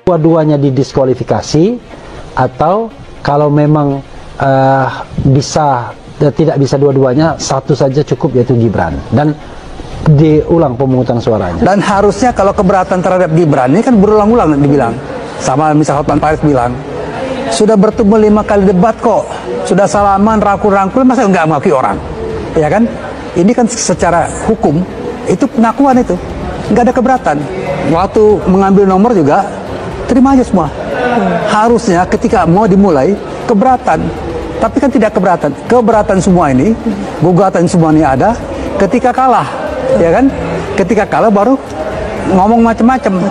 dua-duanya didiskualifikasi, atau kalau memang tidak bisa dua-duanya, satu saja cukup, yaitu Gibran, dan diulang pemungutan suaranya. Dan harusnya kalau keberatan terhadap Gibran ini kan berulang-ulang dibilang, sama misal Hotman Paris bilang sudah bertemu 5 kali debat kok, sudah salaman, rangkul-rangkul, masa nggak mengakui orang, ya kan? Ini kan secara hukum itu pengakuan, itu nggak ada keberatan. Waktu mengambil nomor juga terima aja semua. Harusnya ketika mau dimulai keberatan, tapi kan tidak keberatan. Keberatan semua ini, gugatan semua ini ada ketika kalah, ya kan? Ketika kalah baru ngomong macam-macam,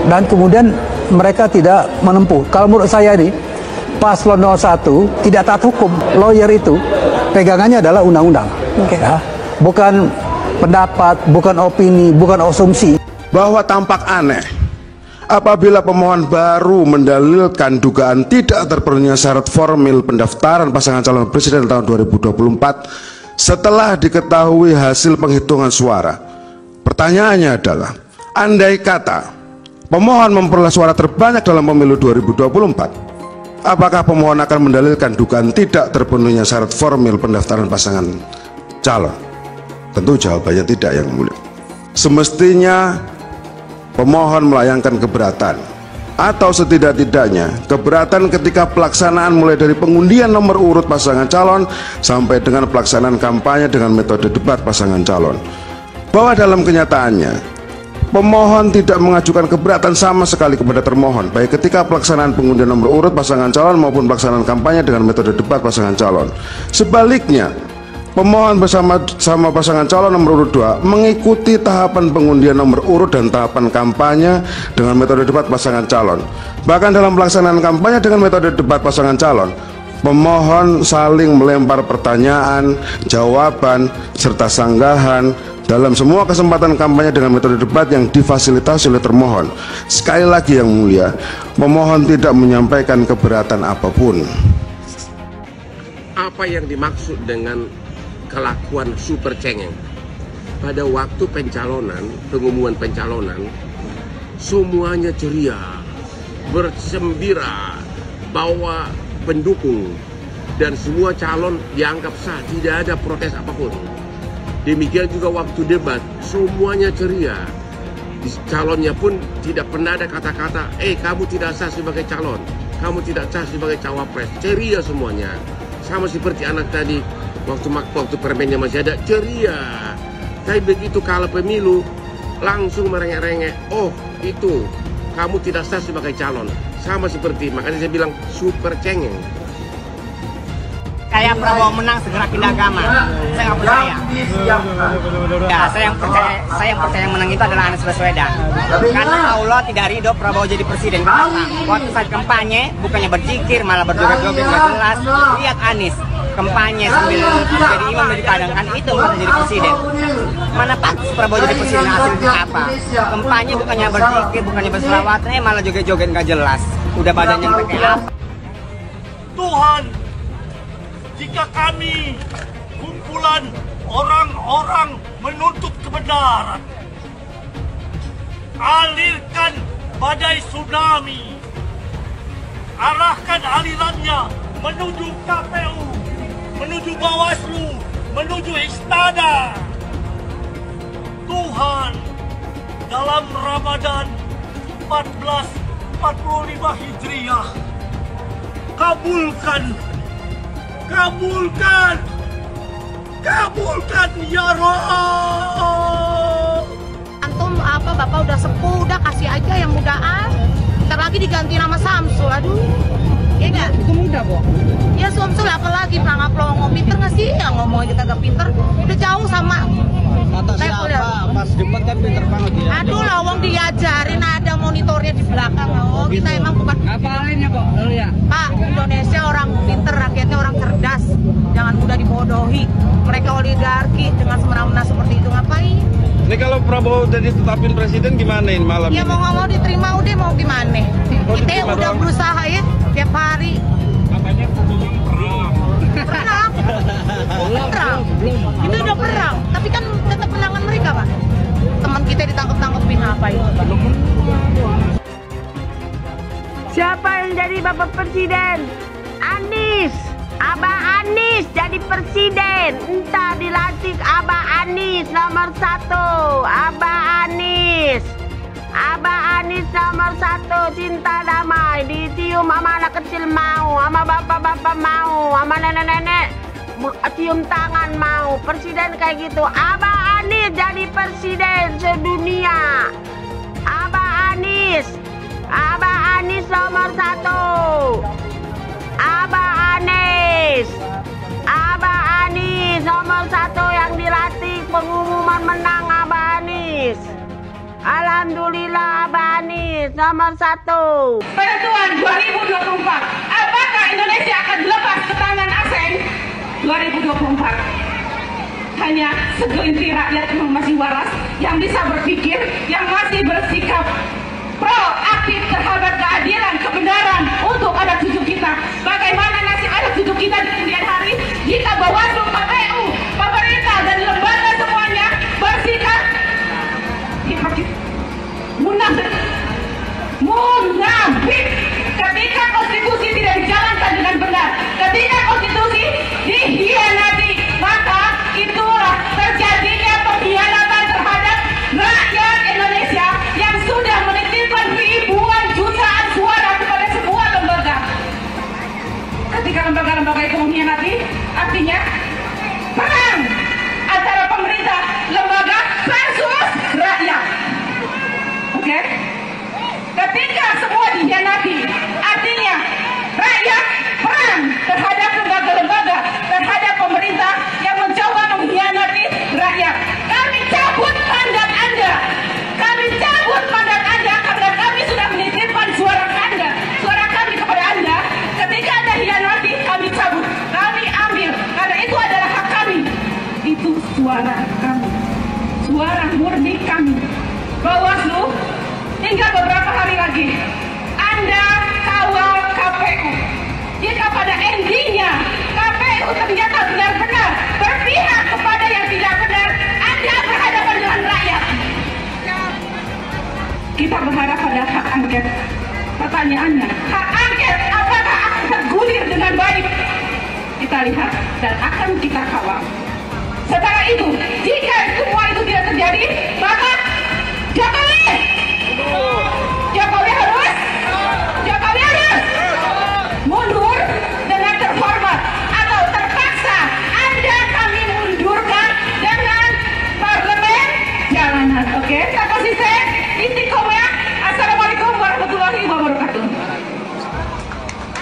dan kemudian mereka tidak menempuh. Kalau menurut saya ini paslon 01 tidak taat hukum. Lawyer itu pegangannya adalah undang-undang, ya, bukan pendapat, bukan opini, bukan asumsi. Bahwa tampak aneh apabila pemohon baru mendalilkan dugaan tidak terpenuhinya syarat formil pendaftaran pasangan calon presiden tahun 2024 setelah diketahui hasil penghitungan suara. Pertanyaannya adalah, andai kata pemohon memperoleh suara terbanyak dalam pemilu 2024, apakah pemohon akan mendalilkan dugaan tidak terpenuhinya syarat formil pendaftaran pasangan calon? Tentu jawabannya tidak, Yang Mulia. Semestinya pemohon melayangkan keberatan, atau setidak-tidaknya keberatan ketika pelaksanaan mulai dari pengundian nomor urut pasangan calon sampai dengan pelaksanaan kampanye dengan metode debat pasangan calon. Bahwa dalam kenyataannya pemohon tidak mengajukan keberatan sama sekali kepada termohon, baik ketika pelaksanaan pengundian nomor urut pasangan calon maupun pelaksanaan kampanye dengan metode debat pasangan calon. Sebaliknya, pemohon bersama pasangan calon nomor urut 2 mengikuti tahapan pengundian nomor urut dan tahapan kampanye dengan metode debat pasangan calon. Bahkan dalam pelaksanaan kampanye dengan metode debat pasangan calon, pemohon saling melempar pertanyaan, jawaban, serta sanggahan dalam semua kesempatan kampanye dengan metode debat yang difasilitasi oleh termohon. Sekali lagi, Yang Mulia, pemohon tidak menyampaikan keberatan apapun. Apa yang dimaksud dengan kelakuan super cengeng? Pada waktu pencalonan, pengumuman pencalonan, semuanya ceria, bersembira, bawa pendukung, dan semua calon dianggap sah, tidak ada protes apapun. Demikian juga waktu debat, semuanya ceria. Calonnya pun tidak pernah ada kata-kata, kamu tidak sah sebagai calon, kamu tidak sah sebagai cawapres. Ceria semuanya. Sama seperti anak tadi, waktu permennya masih ada, ceria. Tapi begitu kalah pemilu, langsung merengek-rengek, oh itu, kamu tidak sah sebagai calon. Sama seperti, makanya saya bilang super cengeng. Kayak Prabowo menang segera pindah agama, saya nggak percaya. Ya, saya yang percaya yang menang itu adalah Anies Baswedan. Karena Allah tidak ridho Prabowo jadi presiden. Kenapa? Waktu saat kampanye bukannya berzikir malah berjoget-joget nggak jelas. Lihat Anies kampanye sambil jadi imam dari padang, kan itu bukan jadi presiden. Mana pantas Prabowo jadi presiden, hasilnya apa? Kampanye bukannya berzikir, bukannya berselawat, malah joget-joget nggak jelas. Udah badannya kayak apa? Tuhan, jika kami kumpulan orang-orang menuntut kebenaran, alirkan badai tsunami, arahkan alirannya menuju KPU, menuju Bawaslu, menuju Istana. Tuhan, dalam Ramadan 1445 Hijriah, kabulkan ya Roh. Antum apa, Bapak udah sepuh, udah kasih aja yang mudaan. Ntar lagi diganti nama Samsul, aduh. Iya nggak? Itu muda kok. Ya Samsul apalagi, pelangap pelongo, pinter nggak sih? Yang ngomong aja kagak pinter, udah jauh sama. Kata siapa? Pas debat kan pinter banget ya. Aduh lawang diajarin, ada monitornya di belakang. Oh, kita emang bukan. Apalnya kok, ya? Pak, Indonesia orang pinter, rakyatnya orang cerdas. Jangan mudah dibodohi. Mereka oligarki dengan semena-mena seperti itu, ngapain? Ini kalau Prabowo udah ditetapin presiden gimana ini malam ya, ini? Ya mau nggak mau diterima, udah mau gimana? Kita yang udah berusaha ya, tiap hari. Katanya Perang. Perang. Itu udah perang. Tapi kan tetap menangan mereka, Pak. Teman kita ditangkap-tangkepin apa itu? Siapa yang jadi Bapak Presiden? Anies. Abah Anies jadi presiden. Entah dilantik Abah Anies nomor 1. Abah Anies. Abah Anies nomor 1. Cinta damai. Dicium sama anak kecil mau, sama bapak-bapak mau, sama nenek-nenek cium tangan mau. Presiden kayak gitu. Abah Anies jadi presiden sedunia. Abah Anies. Abah Anies nomor 1. Abah Anies. Abah Anies nomor 1 yang dilantik. Pengumuman menang Abah Anies. Alhamdulillah Abah Anies nomor 1. Penentuan 2024, apakah Indonesia akan dilepas ke tangan asing? 2024 hanya segelintir rakyat yang masih waras, yang bisa berpikir, yang masih bersikap proaktif terhadap keadilan, kebenaran untuk anak cucu kita. Bagaimana nasib anak cucu kita di kemudian hari jika Bawaslu, KPU, pemerintah dan lembaga semuanya bersikap munafik ketika konstitusi tidak dijalankan dengan benar, ketika konstitusi dihianati, maka itulah terjadinya pengkhianatan terhadap rakyat Indonesia yang sudah menitipkan ribuan jutaan suara kepada sebuah lembaga. Ketika lembaga-lembaga itu mengkhianati, artinya perang antara pemerintah, lembaga versus rakyat. Oke? Ketika semua dihianati, artinya rakyat perang terhadap lembaga-lembaga, terhadap pemerintah yang mencoba mengkhianati rakyat. Kami cabut mandat Anda. Kami cabut mandat Anda karena kami sudah menitipkan suara Anda, suara kami kepada Anda. Ketika Anda hianati, kami cabut, kami ambil, karena itu adalah hak kami. Itu suara kami, suara murni kami. Bawaslu, tinggal beberapa hari lagi Anda kawal KPU. Jika pada endingnya KPU ternyata benar-benar berpihak kepada yang tidak benar, Anda berhadapan dengan rakyat. Kita berharap pada hak angket. Pertanyaannya, hak angket apakah akan tergulir dengan baik? Kita lihat dan akan kita kawal. Setelah itu, jika semua itu tidak terjadi, maka Jokowi harus mundur dengan terhormat atau terpaksa Anda kami mundurkan dengan parlemen jalanan. Oke, tak konsisten, istiqomah. Assalamualaikum warahmatullahi wabarakatuh.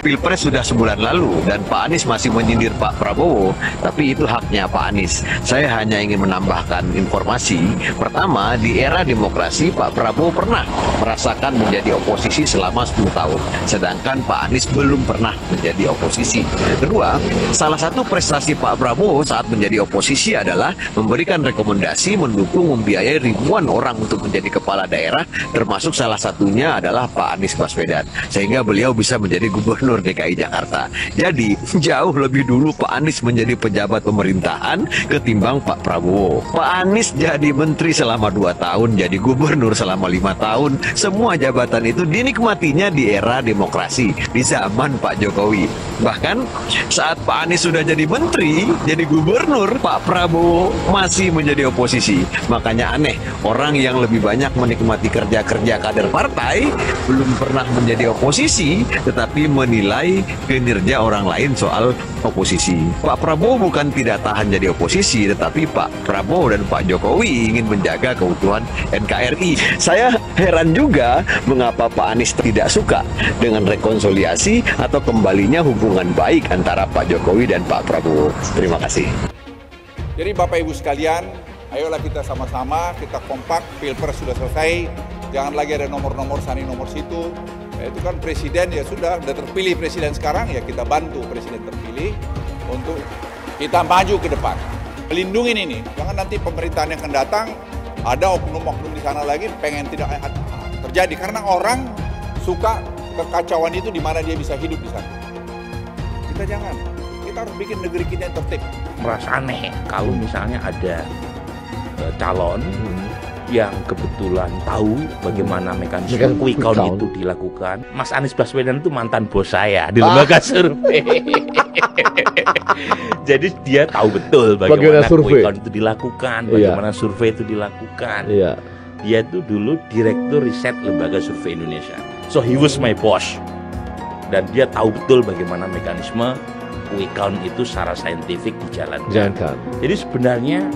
Pilpres sudah sebulan lalu dan Pak Anies masih menyindir Pak Prabowo, tapi itu haknya Pak Anies. Saya hanya ingin menambahkan informasi. Pertama, di era demokrasi Pak Prabowo pernah merasakan menjadi oposisi selama 10 tahun, sedangkan Pak Anies belum pernah menjadi oposisi. Kedua, salah satu prestasi Pak Prabowo saat menjadi oposisi adalah memberikan rekomendasi, mendukung, membiayai ribuan orang untuk menjadi kepala daerah, termasuk salah satunya adalah Pak Anies Baswedan, sehingga beliau bisa menjadi gubernur DKI Jakarta. Jadi jauh lebih dulu Pak Anies menjadi pejabat pemerintahan ketimbang Pak Prabowo. Pak Anies jadi menteri selama 2 tahun, jadi gubernur selama 5 tahun. Semua jabatan itu dinikmatinya di era demokrasi, di zaman Pak Jokowi. Bahkan saat Pak Anies sudah jadi menteri, jadi gubernur, Pak Prabowo masih menjadi oposisi. Makanya aneh, orang yang lebih banyak menikmati kerja-kerja kader partai belum pernah menjadi oposisi, tetapi menilai kinerja orang lain soal oposisi. Pak Prabowo bukan tidak tahan jadi oposisi, tetapi Pak Prabowo dan Pak Jokowi ingin menjaga keutuhan NKRI. Saya heran juga mengapa Pak Anies tidak suka dengan rekonsiliasi atau kembalinya hubungan baik antara Pak Jokowi dan Pak Prabowo. Terima kasih. Jadi Bapak Ibu sekalian, ayolah kita sama-sama, kita kompak, Pilpres sudah selesai, jangan lagi ada nomor-nomor sana nomor situ. Itu kan presiden ya sudah terpilih presiden sekarang, ya kita bantu presiden terpilih untuk kita maju ke depan. Melindungi ini, jangan nanti pemerintahan yang akan datang ada oknum-oknum di sana lagi pengen tidak terjadi, karena orang suka kekacauan itu di mana dia bisa hidup di sana. Kita jangan, kita harus bikin negeri kita yang tertib. Merasa aneh kalau misalnya ada calon yang kebetulan tahu bagaimana mekanisme quick count itu dilakukan. Mas Anies Baswedan itu mantan bos saya di lembaga survei. Jadi dia tahu betul bagaimana quick count itu dilakukan, bagaimana survei itu dilakukan. Dia itu dulu direktur riset lembaga survei Indonesia. So he was my boss. Dan dia tahu betul bagaimana mekanisme quick count itu secara saintifik dijalankan. Jadi sebenarnya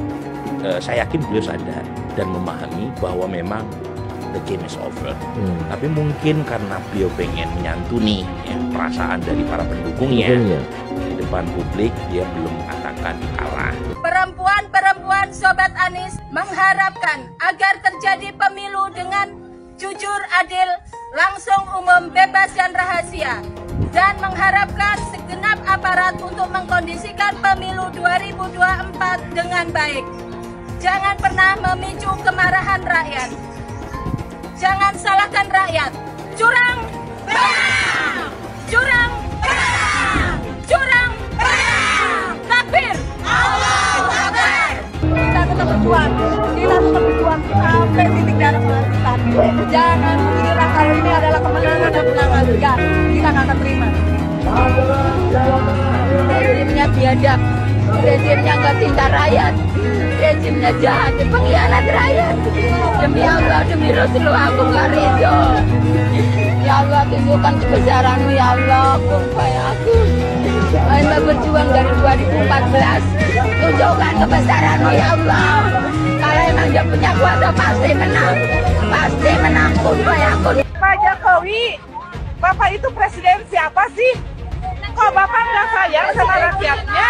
saya yakin beliau sadar dan memahami bahwa memang the game is over. Tapi mungkin karena beliau pengen menyantuni perasaan dari para pendukungnya di depan publik, dia belum mengatakan kalah. Perempuan-perempuan Sobat Anies mengharapkan agar terjadi pemilu dengan jujur, adil, langsung, umum, bebas, dan rahasia. Dan mengharapkan segenap aparat untuk mengkondisikan pemilu 2024 dengan baik. Jangan pernah memicu kemarahan rakyat. Jangan salahkan rakyat. Curang, bang! Curang, bang! Curang, bang! Takbir! Allahu Akbar! Kita tetap berjuang. Kita tetap berjuang sampai titik darah penghabisan. Jangan mengira kalau ini adalah kemenangan dan kemenangan. Enggak, kita nggak akan terima. Rezimnya biadab. Rezimnya nggak cinta rakyat. Rezimnya jahat, pengkhianat rakyat. Demi Allah, demi Rasulullah, aku nggak ridho. Ya Allah, tunjukkan kebesaran-Mu, ya Allah, supaya aku hanya berjuang dari 2014. Tunjukkan kebesaran-Mu, ya Allah. Kalau emang dia punya kuasa, pasti menang. Pasti menang, supaya aku. Pak Jokowi, Bapak itu presiden siapa sih? Kok Bapak nggak sayang sama rakyatnya?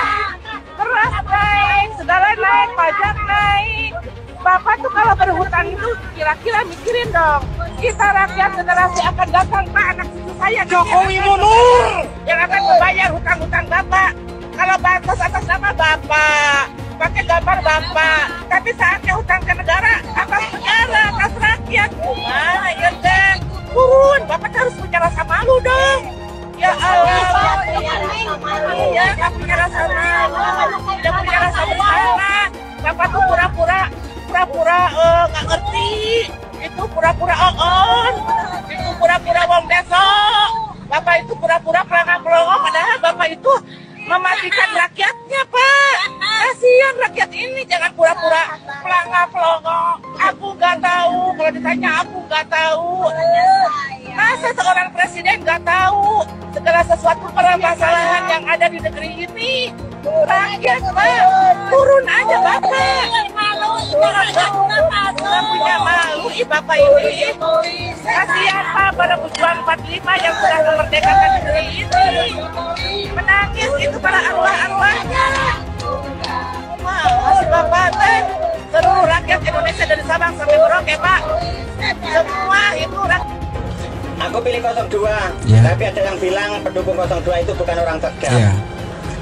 Beras naik, segala naik, pajak naik. Bapak tuh kalau berhutang itu kira-kira mikirin dong. Kita rakyat generasi akan datang, Pak, anak cucu saya Jokowi mundur yang akan membayar hutang-hutang Bapak. Kalau bansos atas nama Bapak, pakai gambar Bapak. Tapi saatnya hutang ke negara, atas negara, atas rakyat. Gimana ya deh? Turun, Bapak harus punya rasa malu dong. Ya Allah, ya nggak punya rasa malu, tidak punya rasa bersalah. Bapak tuh pura-pura nggak ngerti, itu pura-pura on, itu pura-pura wong besok. Bapak itu pura-pura pelangga-pelongo, padahal Bapak itu mematikan rakyatnya, Pak. Kasihan rakyat ini, jangan pura-pura pelangga-pelongo. Aku nggak tahu, kalau ditanya aku nggak tahu. Masa seorang presiden nggak tahu segala sesuatu permasalahan yang ada di negeri ini? Rakyat, Pak, turun aja Bapak. Nggak punya malu, Bapak ini. Kasihan, Pak, pada pejuang 45 yang sudah memerdekakan negeri ini. Menangis itu para arwah-arwahnya. Masih Bapak, seluruh rakyat Indonesia dari Sabang sampai Merauke, Pak. Semua itu rakyat. Aku pilih 02, tapi ada yang bilang pendukung 02 itu bukan orang cerdas.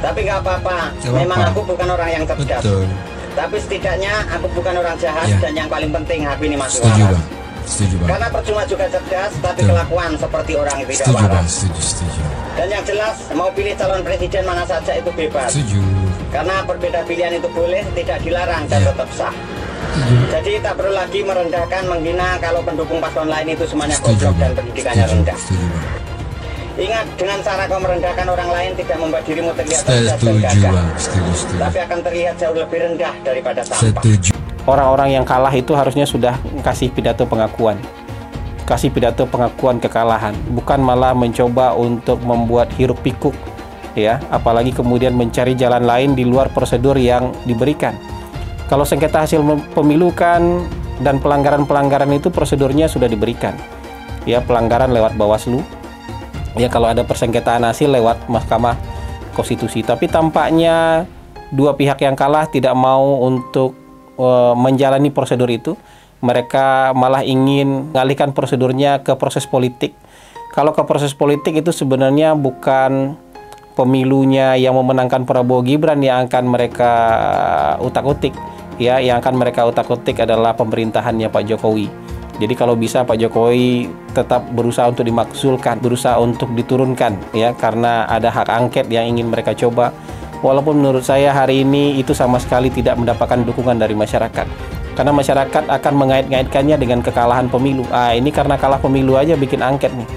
Tapi nggak apa-apa, memang aku bukan orang yang cerdas. Tapi setidaknya aku bukan orang jahat, dan yang paling penting aku ini masih waras. Karena percuma juga cerdas, tapi kelakuan seperti orang yang tidak waras. Dan yang jelas, mau pilih calon presiden mana saja itu bebas. Karena berbeda pilihan itu boleh, tidak dilarang, dan tetap sah. Jadi tak perlu lagi merendahkan, menghina kalau pendukung paslon lain itu semuanya goblok dan pendidikannya rendah. Ingat, dengan cara kau merendahkan orang lain tidak membuat dirimu terlihat cerdas dan gagah, tapi akan terlihat jauh lebih rendah daripada sampah. Orang-orang yang kalah itu harusnya sudah kasih pidato pengakuan. Kasih pidato pengakuan kekalahan, bukan malah mencoba untuk membuat hiruk pikuk, ya, apalagi kemudian mencari jalan lain di luar prosedur yang diberikan. Kalau sengketa hasil pemilu kan dan pelanggaran-pelanggaran itu prosedurnya sudah diberikan. Ya, pelanggaran lewat Bawaslu. Ya, kalau ada persengketaan hasil lewat Mahkamah Konstitusi. Tapi tampaknya dua pihak yang kalah tidak mau untuk menjalani prosedur itu. Mereka malah ingin mengalihkan prosedurnya ke proses politik. Kalau ke proses politik itu sebenarnya bukan pemilunya yang memenangkan Prabowo Gibran yang akan mereka utak-utik. Ya, yang akan mereka utak-utik adalah pemerintahannya Pak Jokowi. Jadi kalau bisa Pak Jokowi tetap berusaha untuk dimakzulkan, berusaha untuk diturunkan, ya, karena ada hak angket yang ingin mereka coba. Walaupun menurut saya hari ini itu sama sekali tidak mendapatkan dukungan dari masyarakat. Karena masyarakat akan mengait-ngaitkannya dengan kekalahan pemilu. Ini karena kalah pemilu aja bikin angket nih.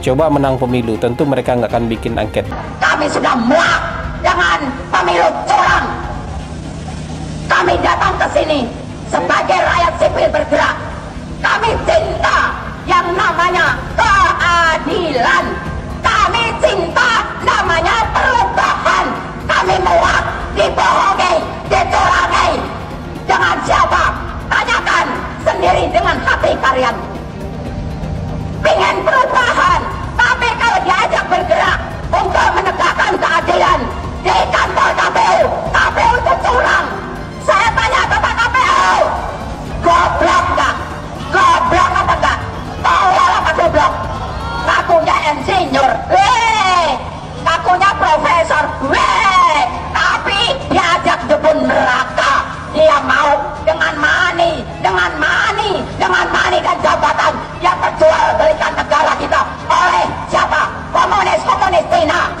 Coba menang pemilu, tentu mereka nggak akan bikin angket. Kami sudah muak dengan pemilu curang. Kami datang ke sini sebagai rakyat sipil bergerak. Kami cinta yang namanya keadilan. Kami cinta namanya perubahan. Kami muak dibohongi, dicurangi. Dengan siapa? Tanyakan sendiri dengan hati kalian. Pengen perubahan, tapi kalau diajak bergerak untuk menegakkan keadilan di kantor KPU, KPU itu curang. Saya tanya kepada KPU, goblok nggak? Goblok apa enggak? Tolol apa goblok? Ngakunya insinyur, ngakunya profesor, tapi diajak jebun neraka. Dia mau dengan money dan jabatan yang terjual belikan negara kita oleh siapa? Komunis Cina.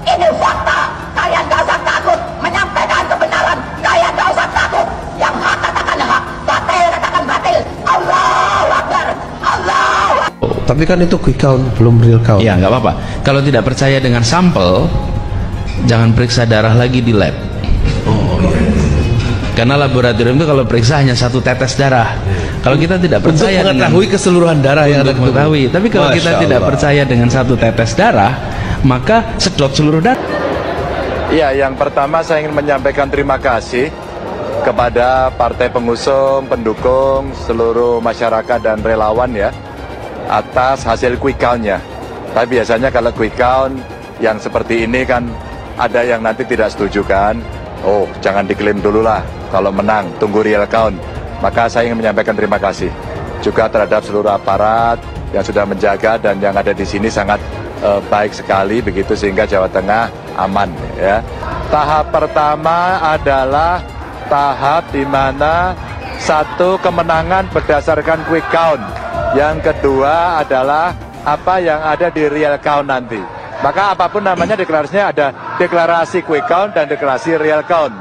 Ini fakta. Kalian gak usah takut menyampaikan kebenaran. Kalian gak usah takut. Yang hak katakan hak, batil katakan batil. Allahu Akbar. Allahu Akbar. Tapi kan itu quick count, belum real count. Ya nggak apa-apa. Kalau tidak percaya dengan sampel, jangan periksa darah lagi di lab. Karena laboratorium itu kalau periksa hanya 1 tetes darah. Kalau kita tidak percaya untuk mengetahui keseluruhan darah yang ada mengetahui. Tapi kalau kita tidak percaya dengan 1 tetes darah, maka sedot seluruh darah. Iya, yang pertama saya ingin menyampaikan terima kasih kepada partai pengusung, pendukung, seluruh masyarakat dan relawan ya atas hasil quick count-nya. Tapi biasanya kalau quick count yang seperti ini kan ada yang nanti tidak setuju kan. Oh, jangan diklaim dulu lah. Kalau menang, tunggu real count. Maka saya ingin menyampaikan terima kasih juga terhadap seluruh aparat yang sudah menjaga dan yang ada di sini sangat baik sekali begitu sehingga Jawa Tengah aman ya. Tahap pertama adalah tahap di mana 1 kemenangan berdasarkan quick count. Yang kedua adalah apa yang ada di real count nanti. Maka apapun namanya deklarasinya ada deklarasi quick count dan deklarasi real count.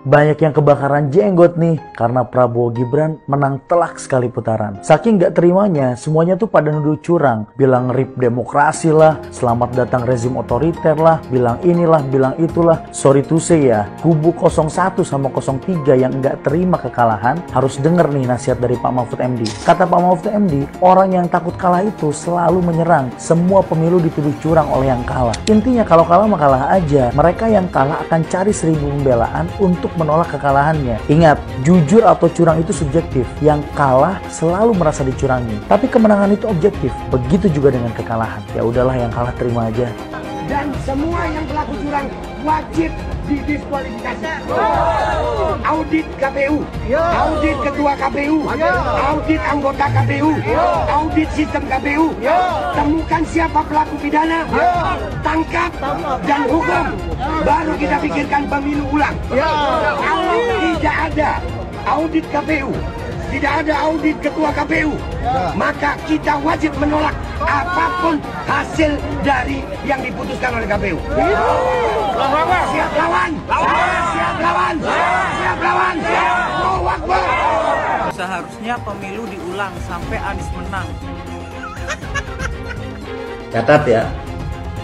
Banyak yang kebakaran jenggot nih karena Prabowo Gibran menang telak sekali putaran. Saking gak terimanya, semuanya tuh pada nuduh curang. Bilang rip demokrasi lah, selamat datang rezim otoriter lah, bilang inilah, bilang itulah. Sorry to say ya, kubu 01 sama 03 yang gak terima kekalahan harus denger nih nasihat dari Pak Mahfud MD. Kata Pak Mahfud MD, orang yang takut kalah itu selalu menyerang. Semua pemilu dituduh curang oleh yang kalah. Intinya kalau kalah mah kalah aja. Mereka yang kalah akan cari 1000 pembelaan untuk menolak kekalahannya. Ingat, jujur atau curang itu subjektif. Yang kalah selalu merasa dicurangi. Tapi kemenangan itu objektif. Begitu juga dengan kekalahan. Ya udahlah, yang kalah terima aja. Dan semua yang pelaku curang wajib didiskualifikasi. Audit KPU, audit ketua KPU, audit anggota KPU, audit sistem KPU. Temukan siapa pelaku pidana, tangkap dan hukum. Baru kita pikirkan pemilu ulang. Kalau tidak ada audit KPU, tidak ada audit ketua KPU, maka kita wajib menolak apapun hasil dari yang diputuskan oleh KPU. Siap lawan, siap lawan, siap lawan, Allahu Akbar. Seharusnya pemilu diulang sampai Anies menang. Catat ya,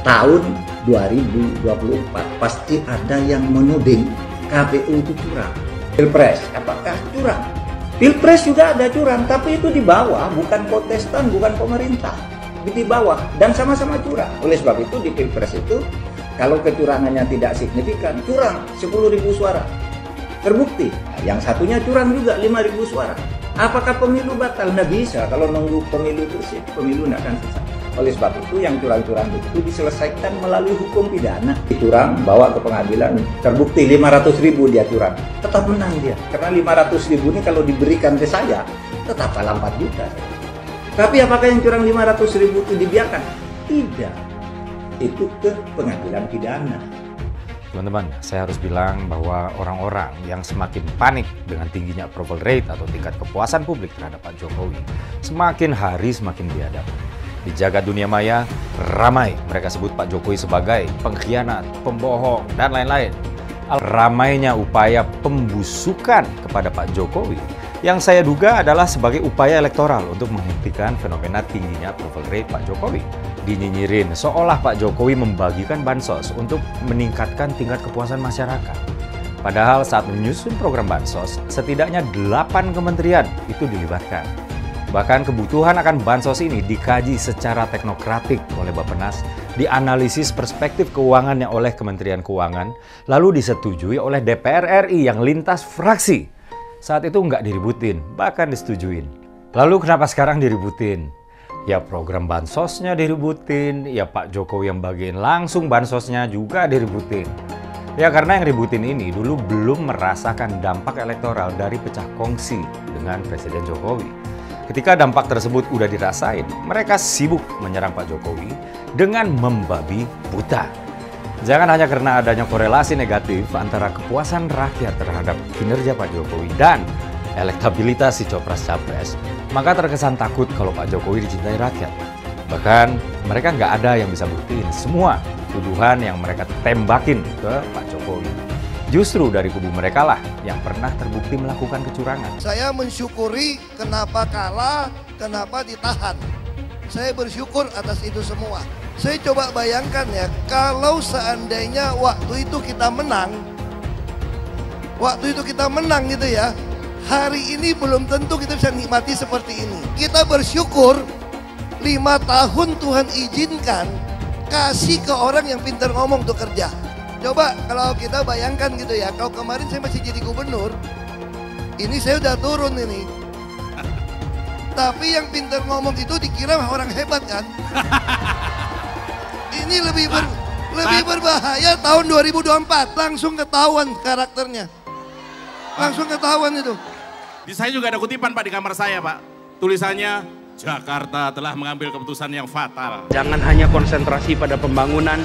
tahun 2024 pasti ada yang menuding KPU itu curang. Pilpres, apakah curang? Pilpres juga ada curang, tapi itu di bawah, bukan kontestan, bukan pemerintah. Di bawah, dan sama-sama curang. Oleh sebab itu di Pilpres itu, kalau kecurangannya tidak signifikan, curang 10.000 suara. Terbukti, yang satunya curang juga 5.000 suara. Apakah pemilu batal? Nggak bisa, kalau nunggu pemilu bersih, pemilu nggak akan selesai. Oleh sebab itu, yang curang-curang itu diselesaikan melalui hukum pidana. Curang, bawa ke pengadilan, terbukti 500.000 dia curang. Tetap menang dia, karena 500.000 ini kalau diberikan ke saya, tetap kalah 4 juta. Tapi apakah yang curang 500.000 itu dibiarkan? Tidak. Itu ke pengadilan pidana. Teman-teman, saya harus bilang bahwa orang-orang yang semakin panik dengan tingginya approval rate atau tingkat kepuasan publik terhadap Pak Jokowi, semakin hari semakin biadab. Di jagat dunia maya, ramai mereka sebut Pak Jokowi sebagai pengkhianat, pembohong, dan lain-lain. Ramainya upaya pembusukan kepada Pak Jokowi Yang saya duga adalah sebagai upaya elektoral untuk menghentikan fenomena tingginya approval rate Pak Jokowi. Dinyinyirin seolah Pak Jokowi membagikan bansos untuk meningkatkan tingkat kepuasan masyarakat. Padahal saat menyusun program bansos, setidaknya 8 kementerian itu dilibatkan. Bahkan kebutuhan akan bansos ini dikaji secara teknokratik oleh Bappenas, dianalisis perspektif keuangannya oleh Kementerian Keuangan, lalu disetujui oleh DPR RI yang lintas fraksi. Saat itu nggak diributin, bahkan disetujuin. Lalu kenapa sekarang diributin? Ya program bansosnya diributin, ya Pak Jokowi yang bagiin langsung bansosnya juga diributin. Ya karena yang ributin ini dulu belum merasakan dampak elektoral dari pecah kongsi dengan Presiden Jokowi. Ketika dampak tersebut udah dirasain, mereka sibuk menyerang Pak Jokowi dengan membabi buta. Jangan hanya karena adanya korelasi negatif antara kepuasan rakyat terhadap kinerja Pak Jokowi dan elektabilitas si Copras-Capres, maka terkesan takut kalau Pak Jokowi dicintai rakyat. Bahkan mereka nggak ada yang bisa buktiin semua tuduhan yang mereka tembakin ke Pak Jokowi. Justru dari kubu mereka lah yang pernah terbukti melakukan kecurangan. Saya mensyukuri kenapa kalah, kenapa ditahan. Saya bersyukur atas itu semua. Saya coba bayangkan ya, kalau seandainya waktu itu kita menang gitu ya, hari ini belum tentu kita bisa nikmati seperti ini. Kita bersyukur 5 tahun Tuhan izinkan kasih ke orang yang pintar ngomong untuk kerja. Coba kalau kita bayangkan gitu ya, kalau kemarin saya masih jadi gubernur, ini saya udah turun ini. Tapi yang pintar ngomong itu dikira orang hebat kan? Ini lebih berbahaya tahun 2024, langsung ketahuan karakternya. Langsung ketahuan itu. Di saya juga ada kutipan Pak di kamar saya Pak. Tulisannya, Jakarta telah mengambil keputusan yang fatal. Jangan hanya konsentrasi pada pembangunan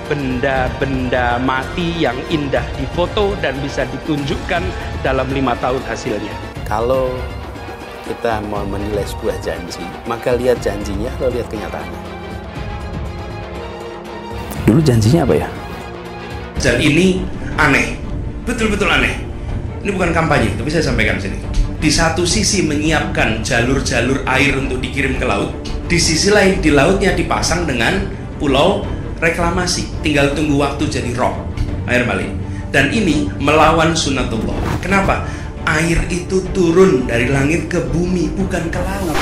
benda-benda mati yang indah difoto dan bisa ditunjukkan dalam 5 tahun hasilnya. Kalau kita mau menilai sebuah janji, maka lihat janjinya atau lihat kenyataannya. Dulu janjinya apa ya? Dan ini aneh, betul-betul aneh. Ini bukan kampanye, tapi saya sampaikan sini. Di satu sisi menyiapkan jalur-jalur air untuk dikirim ke laut, di sisi lain di lautnya dipasang dengan pulau reklamasi, tinggal tunggu waktu jadi rob, air balik. Dan ini melawan sunatullah. Kenapa? Air itu turun dari langit ke bumi, bukan ke laut.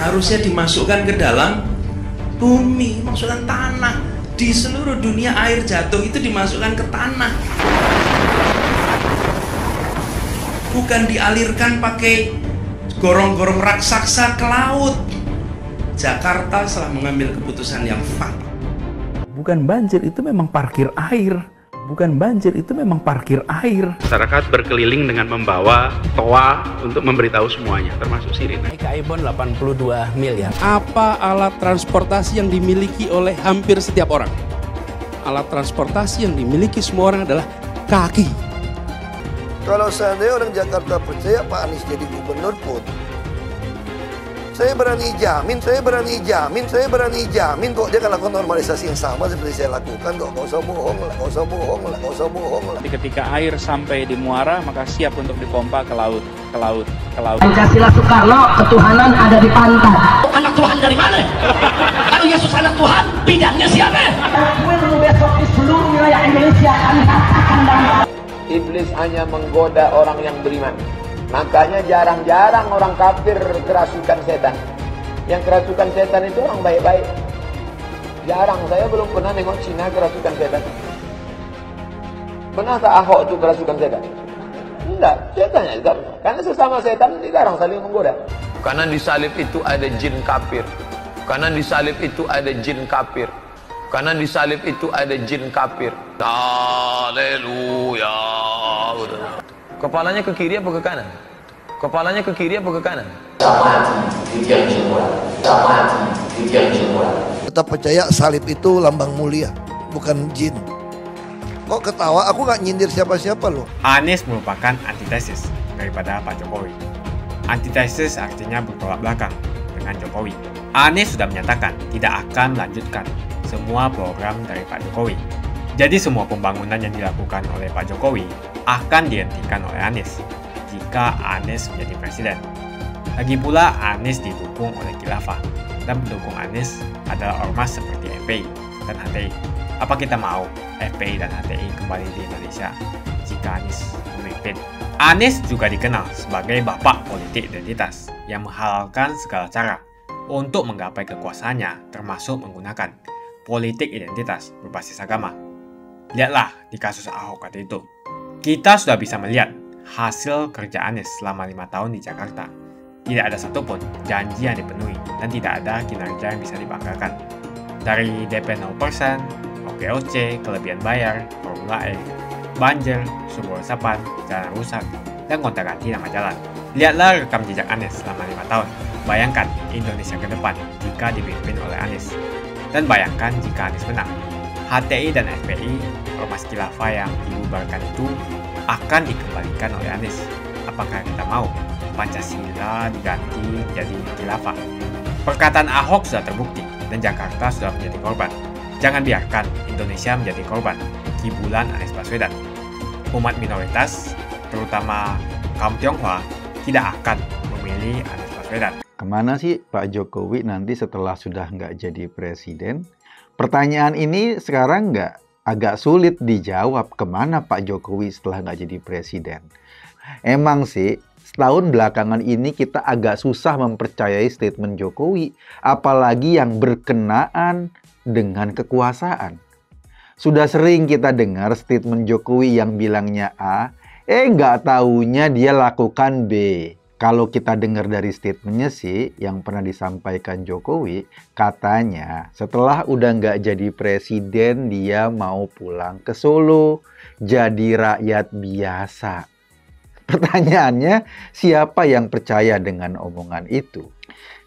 Harusnya dimasukkan ke dalam bumi, masukkan tanah. Di seluruh dunia air jatuh itu dimasukkan ke tanah, bukan dialirkan pakai gorong-gorong raksasa ke laut. Jakarta telah mengambil keputusan yang fatal. Bukan banjir, itu memang parkir air. Bukan banjir, itu memang parkir air. Masyarakat berkeliling dengan membawa toa untuk memberitahu semuanya, termasuk sirine. Kaibon 82 miliar. Apa alat transportasi yang dimiliki oleh hampir setiap orang? Alat transportasi yang dimiliki semua orang adalah kaki. Kalau seandainya orang Jakarta percaya Pak Anies jadi gubernur pun, saya berani jamin kok dia akan lakukan normalisasi yang sama seperti saya lakukan kok. Gak usah bohong lah. Ketika air sampai di muara, maka siap untuk dipompa ke laut. Pancasila Soekarno, ketuhanan ada di pantai. Anak Tuhan dari mana? Kalau Yesus anak Tuhan, bidangnya siapa? Besok di seluruh wilayah Indonesia kami katakan dan Iblis hanya menggoda orang yang beriman. Makanya jarang-jarang orang kafir kerasukan setan. Yang kerasukan setan itu orang baik-baik. Jarang, saya belum pernah nengok Cina kerasukan setan. Pernah tak Ahok itu kerasukan setan? Enggak, setannya juga. Karena sesama setan dilarang saling menggoda. Karena di salib itu ada jin kafir. Karena di salib itu ada jin kafir. Karena di salib itu ada jin kafir. Haleluya. Kepalanya ke kiri apa ke kanan? Kepalanya ke kiri apa ke kanan? Tetap percaya salib itu lambang mulia, bukan jin. Kok ketawa? Aku nggak nyindir siapa-siapa loh. Anies merupakan antitesis daripada Pak Jokowi. Antitesis artinya bertolak belakang dengan Jokowi. Anies sudah menyatakan tidak akan melanjutkan semua program dari Pak Jokowi. Jadi semua pembangunan yang dilakukan oleh Pak Jokowi akan dihentikan oleh Anies jika Anies menjadi presiden. Lagi pula Anies didukung oleh khilafah dan pendukung Anies adalah ormas seperti FPI dan HTI. Apa kita mau FPI dan HTI kembali di Indonesia jika Anies memimpin? Anies juga dikenal sebagai bapak politik identitas yang menghalalkan segala cara untuk menggapai kekuasaannya, termasuk menggunakan politik identitas berbasis agama. Lihatlah di kasus Ahok waktu itu. Kita sudah bisa melihat hasil kerja Anies selama 5 tahun di Jakarta. Tidak ada satupun janji yang dipenuhi dan tidak ada kinerja yang bisa dibanggakan. Dari DP 0%, OKOC, kelebihan bayar, Formula E, banjir, sumber resapan, jalan rusak, dan gonta-ganti nama jalan. Lihatlah rekam jejak Anies selama 5 tahun. Bayangkan Indonesia ke depan jika dipimpin oleh Anies. Dan bayangkan jika Anies menang. HTI dan FPI, ormas khilafah yang dibubarkan itu, akan dikembalikan oleh Anies. Apakah kita mau Pancasila diganti jadi khilafah? Perkataan Ahok sudah terbukti dan Jakarta sudah menjadi korban. Jangan biarkan Indonesia menjadi korban kibulan Anies Baswedan. Umat minoritas, terutama kaum Tionghoa, tidak akan memilih Anies Baswedan. Kemana sih Pak Jokowi nanti setelah sudah nggak jadi presiden? Pertanyaan ini sekarang agak sulit dijawab, kemana Pak Jokowi setelah nggak jadi presiden. Emang sih, setahun belakangan ini kita agak susah mempercayai statement Jokowi, apalagi yang berkenaan dengan kekuasaan. Sudah sering kita dengar statement Jokowi yang bilangnya A, nggak taunya dia lakukan B. Kalau kita dengar dari statementnya sih, yang pernah disampaikan Jokowi, katanya setelah udah nggak jadi presiden, dia mau pulang ke Solo, jadi rakyat biasa. Pertanyaannya, siapa yang percaya dengan omongan itu?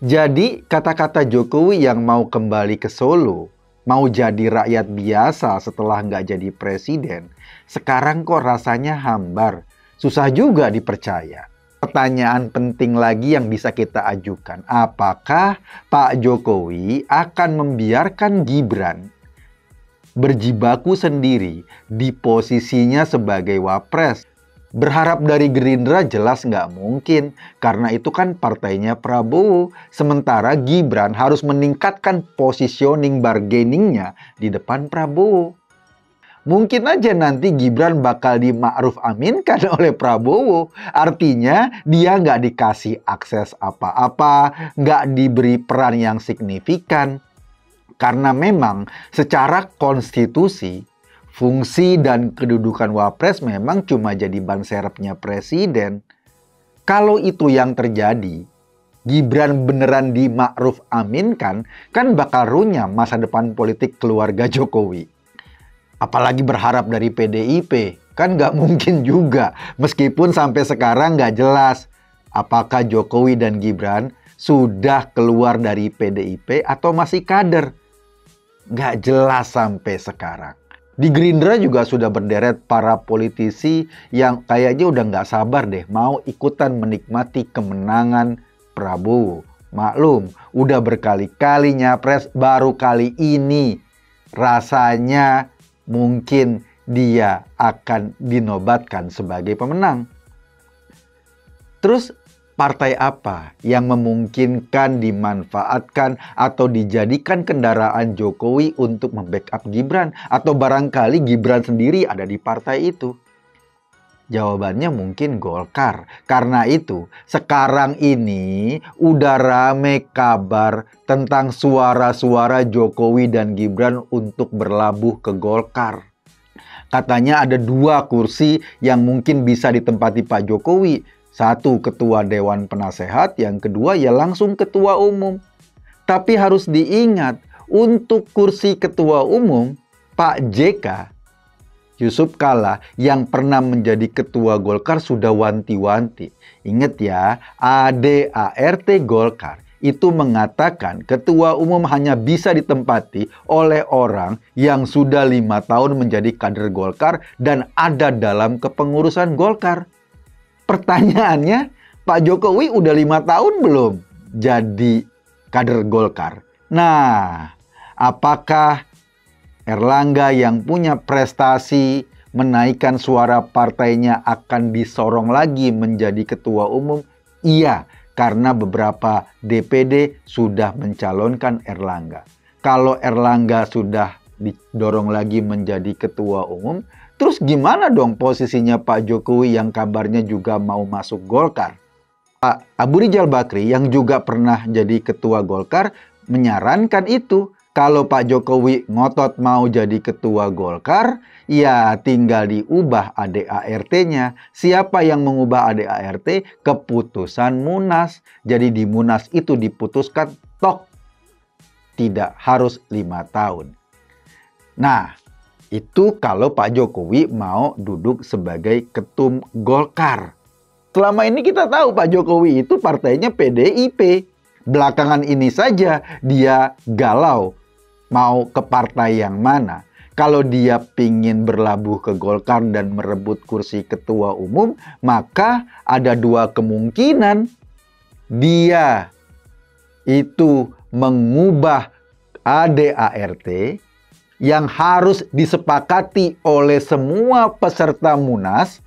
Jadi, kata-kata Jokowi yang mau kembali ke Solo, mau jadi rakyat biasa setelah nggak jadi presiden, sekarang kok rasanya hambar, susah juga dipercaya. Pertanyaan penting lagi yang bisa kita ajukan, apakah Pak Jokowi akan membiarkan Gibran berjibaku sendiri di posisinya sebagai wapres? Berharap dari Gerindra jelas nggak mungkin, karena itu kan partainya Prabowo. Sementara Gibran harus meningkatkan positioning bargainingnya di depan Prabowo. Mungkin aja nanti Gibran bakal di-ma'ruf aminkan oleh Prabowo. Artinya dia nggak dikasih akses apa-apa, nggak diberi peran yang signifikan. Karena memang secara konstitusi, fungsi dan kedudukan wapres memang cuma jadi ban serepnya presiden. Kalau itu yang terjadi, Gibran beneran di-ma'ruf aminkan, kan bakal runyam masa depan politik keluarga Jokowi. Apalagi berharap dari PDIP, kan nggak mungkin juga. Meskipun sampai sekarang nggak jelas apakah Jokowi dan Gibran sudah keluar dari PDIP atau masih kader. Nggak jelas sampai sekarang. Di Gerindra juga sudah berderet para politisi yang kayaknya udah nggak sabar deh mau ikutan menikmati kemenangan Prabowo. Maklum, udah berkali-kali nyapres, baru kali ini rasanya mungkin dia akan dinobatkan sebagai pemenang. Terus partai apa yang memungkinkan dimanfaatkan atau dijadikan kendaraan Jokowi untuk membackup Gibran? Atau barangkali Gibran sendiri ada di partai itu? Jawabannya mungkin Golkar. Karena itu sekarang ini udah rame kabar tentang suara-suara Jokowi dan Gibran untuk berlabuh ke Golkar. Katanya ada 2 kursi yang mungkin bisa ditempati Pak Jokowi. 1 ketua Dewan Penasehat, yang kedua ya langsung ketua umum. Tapi harus diingat, untuk kursi ketua umum, Pak JK, Yusuf Kalla, yang pernah menjadi ketua Golkar sudah wanti-wanti. Ingat ya, ADART Golkar itu mengatakan ketua umum hanya bisa ditempati oleh orang yang sudah 5 tahun menjadi kader Golkar dan ada dalam kepengurusan Golkar. Pertanyaannya, Pak Jokowi udah 5 tahun belum jadi kader Golkar? Nah, apakah Erlangga yang punya prestasi menaikkan suara partainya akan disorong lagi menjadi ketua umum? Iya, karena beberapa DPD sudah mencalonkan Erlangga. Kalau Erlangga sudah didorong lagi menjadi ketua umum, terus gimana dong posisinya Pak Jokowi yang kabarnya juga mau masuk Golkar? Pak Abu Rizal Bakri yang juga pernah jadi ketua Golkar menyarankan itu. Kalau Pak Jokowi ngotot mau jadi ketua Golkar, ya tinggal diubah ADART-nya. Siapa yang mengubah ADART? Keputusan Munas. Jadi di Munas itu diputuskan tok. Tidak harus 5 tahun. Nah, itu kalau Pak Jokowi mau duduk sebagai ketum Golkar. Selama ini kita tahu Pak Jokowi itu partainya PDIP. Belakangan ini saja dia galau. Mau ke partai yang mana? Kalau dia pingin berlabuh ke Golkar dan merebut kursi ketua umum, maka ada 2 kemungkinan. Dia itu mengubah ADART yang harus disepakati oleh semua peserta Munas.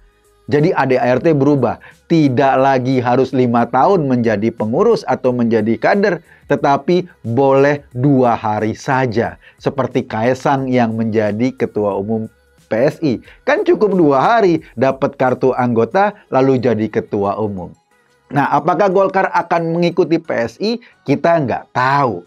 Jadi ADART berubah. Tidak lagi harus 5 tahun menjadi pengurus atau menjadi kader. Tetapi boleh 2 hari saja. Seperti Kaesang yang menjadi ketua umum PSI. Kan cukup 2 hari dapat kartu anggota lalu jadi ketua umum. Nah, apakah Golkar akan mengikuti PSI? Kita nggak tahu.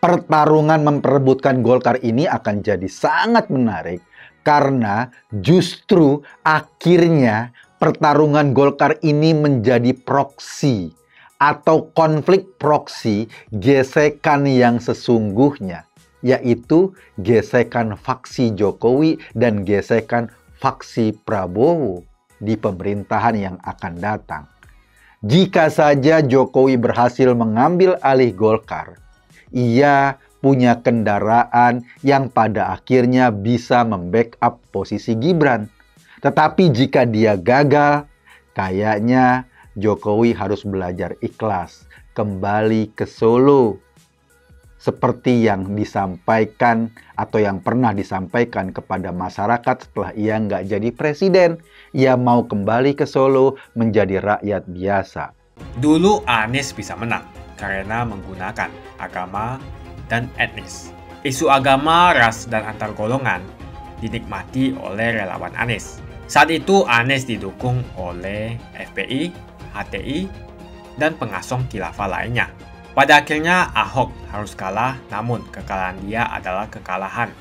Pertarungan memperebutkan Golkar ini akan jadi sangat menarik. Karena justru akhirnya pertarungan Golkar ini menjadi proksi atau konflik proksi gesekan yang sesungguhnya, yaitu gesekan faksi Jokowi dan gesekan faksi Prabowo di pemerintahan yang akan datang. Jika saja Jokowi berhasil mengambil alih Golkar, ia punya kendaraan yang pada akhirnya bisa membackup posisi Gibran. Tetapi jika dia gagal, kayaknya Jokowi harus belajar ikhlas, kembali ke Solo. Seperti yang disampaikan atau yang pernah disampaikan kepada masyarakat setelah ia nggak jadi presiden. Ia mau kembali ke Solo menjadi rakyat biasa. Dulu Anies bisa menang karena menggunakan agama dan etnis. Isu agama, ras, dan antar golongan dinikmati oleh relawan Anies. Saat itu Anies didukung oleh FPI, HTI, dan pengasong khilafah lainnya. Pada akhirnya Ahok harus kalah, namun kekalahan dia adalah kekalahan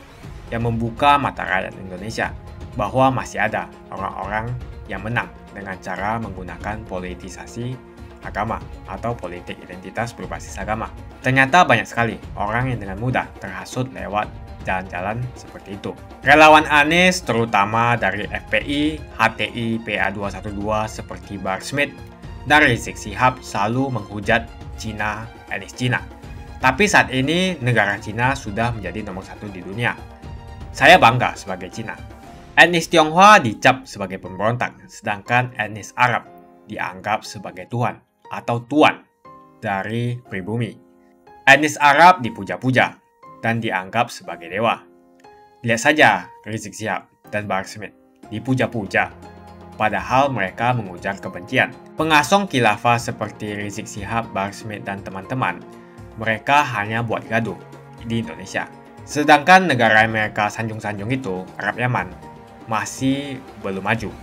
yang membuka mata rakyat Indonesia bahwa masih ada orang-orang yang menang dengan cara menggunakan politisasi agama atau politik identitas berbasis agama. Ternyata banyak sekali orang yang dengan mudah terhasut lewat jalan-jalan seperti itu. Relawan Anies terutama dari FPI, HTI, PA212 seperti Bahar Smith dan Rizik Syihab selalu menghujat Cina, etnis Cina. Tapi saat ini negara Cina sudah menjadi nomor 1 di dunia. Saya bangga sebagai Cina. Etnis Tionghoa dicap sebagai pemberontak, sedangkan etnis Arab dianggap sebagai Tuhan atau tuan dari pribumi. Etnis Arab dipuja-puja dan dianggap sebagai dewa. Lihat saja Rizik Syihab dan Bahar Smith dipuja-puja, padahal mereka mengujar kebencian. Pengasong khilafah seperti Rizik Syihab, Bahar Smith, dan teman-teman, mereka hanya buat gaduh di Indonesia. Sedangkan negara yang mereka sanjung-sanjung itu, Arab Yaman, masih belum maju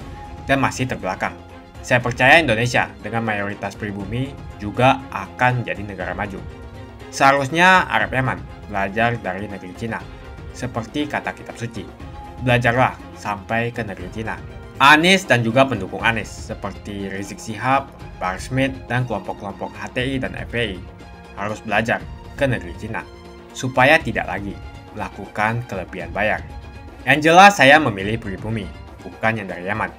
dan masih terbelakang. Saya percaya Indonesia dengan mayoritas pribumi juga akan menjadi negara maju. Seharusnya Arab Yaman belajar dari negeri Cina. Seperti kata kitab suci, belajarlah sampai ke negeri Cina. Anies dan juga pendukung Anies seperti Rizik Syihab, Bahar Smith, dan kelompok-kelompok HTI dan FPI harus belajar ke negeri Cina supaya tidak lagi melakukan kelebihan bayar. Yang jelas saya memilih pribumi, bukan yang dari Yaman.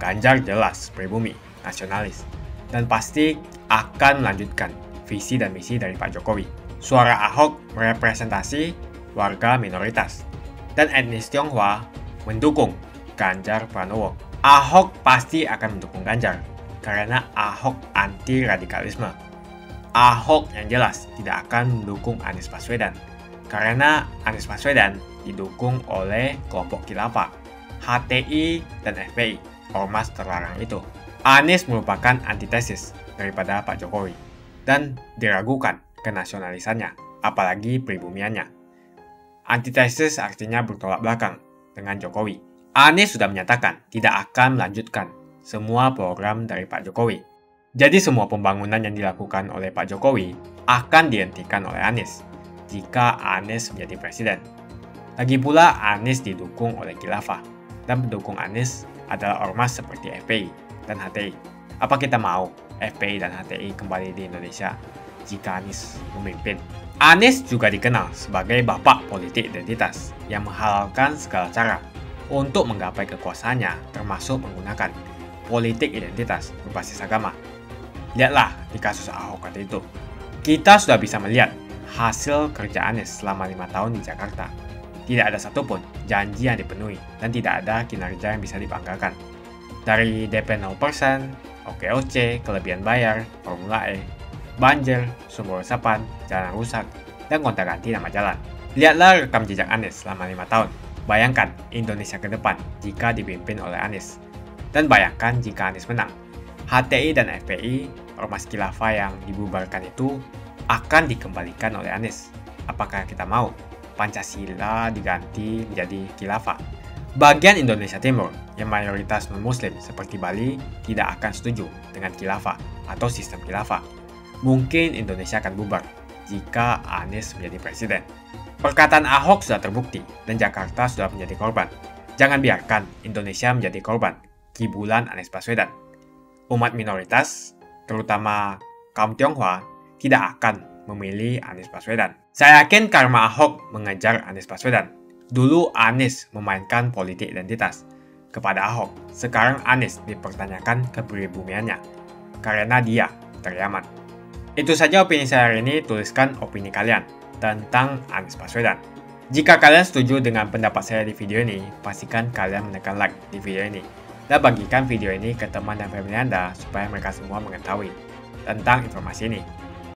Ganjar jelas pribumi, nasionalis, dan pasti akan melanjutkan visi dan misi dari Pak Jokowi. Suara Ahok merepresentasi warga minoritas, dan etnis Tionghoa mendukung Ganjar Pranowo. Ahok pasti akan mendukung Ganjar, karena Ahok anti radikalisme. Ahok yang jelas tidak akan mendukung Anies Baswedan, karena Anies Baswedan didukung oleh kelompok khilafah, HTI, dan FPI, ormas terlarang itu. Anies merupakan antitesis daripada Pak Jokowi dan diragukan kenasionalisannya, apalagi pribumiannya. Antitesis artinya bertolak belakang dengan Jokowi. Anies sudah menyatakan tidak akan melanjutkan semua program dari Pak Jokowi. Jadi semua pembangunan yang dilakukan oleh Pak Jokowi akan dihentikan oleh Anies jika Anies menjadi presiden. Lagi pula Anies didukung oleh khilafah dan pendukung Anies adalah ormas seperti FPI dan HTI. Apa kita mau FPI dan HTI kembali di Indonesia jika Anies memimpin? Anies juga dikenal sebagai bapak politik identitas yang menghalalkan segala cara untuk menggapai kekuasaannya, termasuk menggunakan politik identitas berbasis agama. Lihatlah di kasus Ahok tadi itu. Kita sudah bisa melihat hasil kerja Anies selama 5 tahun di Jakarta. Tidak ada satupun janji yang dipenuhi dan tidak ada kinerja yang bisa dibanggakan. Dari DP 0%, OKOC, kelebihan bayar, Formula E, banjir, sumber resapan, jalan rusak, dan gonta-ganti nama jalan. Lihatlah rekam jejak Anies selama 5 tahun. Bayangkan Indonesia ke depan jika dipimpin oleh Anies. Dan bayangkan jika Anies menang. HTI dan FPI, ormas khilafah yang dibubarkan itu, akan dikembalikan oleh Anies. Apakah kita mau Pancasila diganti menjadi khilafah? Bagian Indonesia Timur yang mayoritas non-muslim seperti Bali tidak akan setuju dengan khilafah atau sistem khilafah. Mungkin Indonesia akan bubar jika Anies menjadi presiden. Perkataan Ahok sudah terbukti dan Jakarta sudah menjadi korban. Jangan biarkan Indonesia menjadi korban kibulan Anies Baswedan. Umat minoritas, terutama kaum Tionghoa, tidak akan memilih Anies Baswedan. Saya yakin karma Ahok mengejar Anies Baswedan. Dulu Anies memainkan politik identitas kepada Ahok. Sekarang Anies dipertanyakan kepribumiannya karena dia teriaman. Itu saja opini saya hari ini. Tuliskan opini kalian tentang Anies Baswedan. Jika kalian setuju dengan pendapat saya di video ini, pastikan kalian menekan like di video ini. Dan bagikan video ini ke teman dan family Anda supaya mereka semua mengetahui tentang informasi ini.